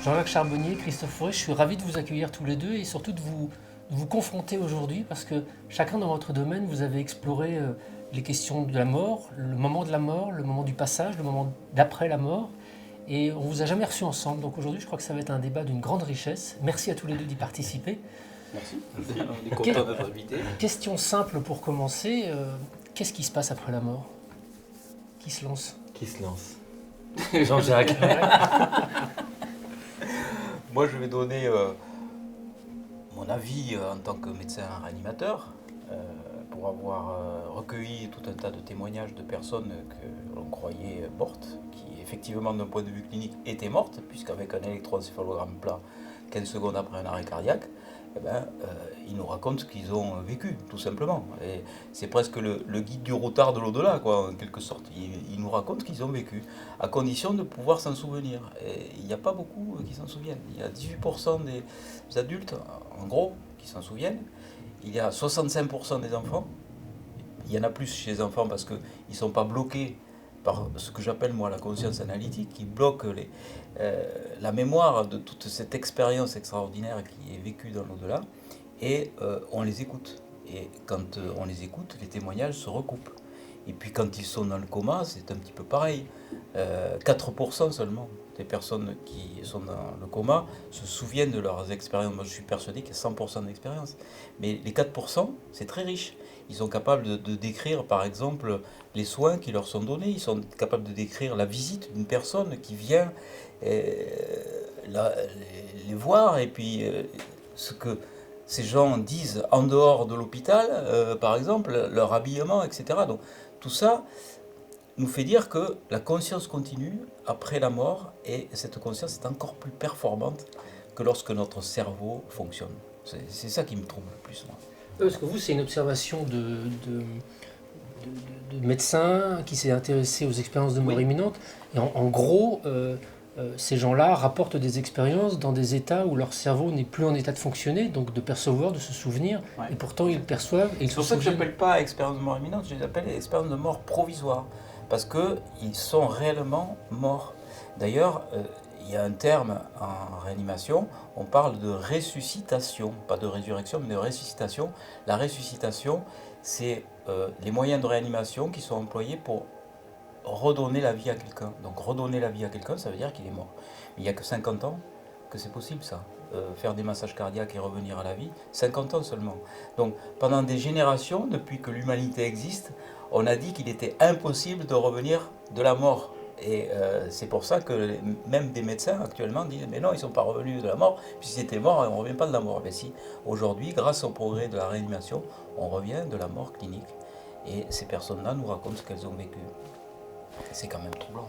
Jean-Jacques Charbonnier, Christophe Fauré, je suis ravi de vous accueillir tous les deux et surtout de vous confronter aujourd'hui parce que chacun dans votre domaine, vous avez exploré les questions de la mort, le moment de la mort, le moment du passage, le moment d'après la mort. Et on ne vous a jamais reçus ensemble. Donc aujourd'hui, je crois que ça va être un débat d'une grande richesse. Merci à tous les deux d'y participer. Merci. On est content d'être invité. Question simple pour commencer. Qu'est-ce qui se passe après la mort? Qui se lance? Qui se lance? Jean-Jacques. Moi, je vais donner mon avis en tant que médecin réanimateur pour avoir recueilli tout un tas de témoignages de personnes que l'on croyait mortes, qui effectivement d'un point de vue clinique étaient mortes, puisqu'avec un électroencéphalogramme plat 15 secondes après un arrêt cardiaque, ils nous racontent ce qu'ils ont vécu, tout simplement. Et c'est presque le guide du routard de l'au-delà, quoi, en quelque sorte. Ils nous racontent ce qu'ils ont vécu, à condition de pouvoir s'en souvenir. Et il n'y a pas beaucoup qui s'en souviennent. Il y a 18% des adultes, en gros, qui s'en souviennent. Il y a 65% des enfants. Il y en a plus chez les enfants parce qu'ils ne sont pas bloqués par ce que j'appelle moi la conscience analytique, qui bloque la mémoire de toute cette expérience extraordinaire qui est vécue dans l'au-delà, et on les écoute. Et quand on les écoute, les témoignages se recoupent. Et puis quand ils sont dans le coma, c'est un petit peu pareil. 4% seulement des personnes qui sont dans le coma se souviennent de leurs expériences. Moi je suis persuadé qu'il y a 100% d'expérience. Mais les 4%, c'est très riche. Ils sont capables de décrire, par exemple, les soins qui leur sont donnés. Ils sont capables de décrire la visite d'une personne qui vient les voir, et puis ce que ces gens disent en dehors de l'hôpital, par exemple, leur habillement, etc. Donc tout ça nous fait dire que la conscience continue après la mort, et cette conscience est encore plus performante que lorsque notre cerveau fonctionne. C'est ça qui me trouble le plus, moi. Parce que vous, c'est une observation de médecin qui s'est intéressé aux expériences de mort imminente. Et en gros, ces gens-là rapportent des expériences dans des états où leur cerveau n'est plus en état de fonctionner, donc de percevoir, de se souvenir, et pourtant ils perçoivent. Et c'est pour ça que je n'appelle pas expérience de mort imminente, je les appelle expérience de mort provisoire, parce qu'ils sont réellement morts. D'ailleurs, il y a un terme en réanimation, on parle de ressuscitation, pas de résurrection, mais de ressuscitation. La ressuscitation, c'est les moyens de réanimation qui sont employés pour redonner la vie à quelqu'un. Donc redonner la vie à quelqu'un, ça veut dire qu'il est mort. Mais il n'y a que 50 ans que c'est possible, ça. Faire des massages cardiaques et revenir à la vie, 50 ans seulement. Donc pendant des générations, depuis que l'humanité existe, on a dit qu'il était impossible de revenir de la mort. Et c'est pour ça que même des médecins actuellement disent mais non, ils ne sont pas revenus de la mort, puis s'ils étaient morts, on ne revient pas de la mort. Mais si, aujourd'hui, grâce au progrès de la réanimation, on revient de la mort clinique. Et ces personnes-là nous racontent ce qu'elles ont vécu. C'est quand même troublant.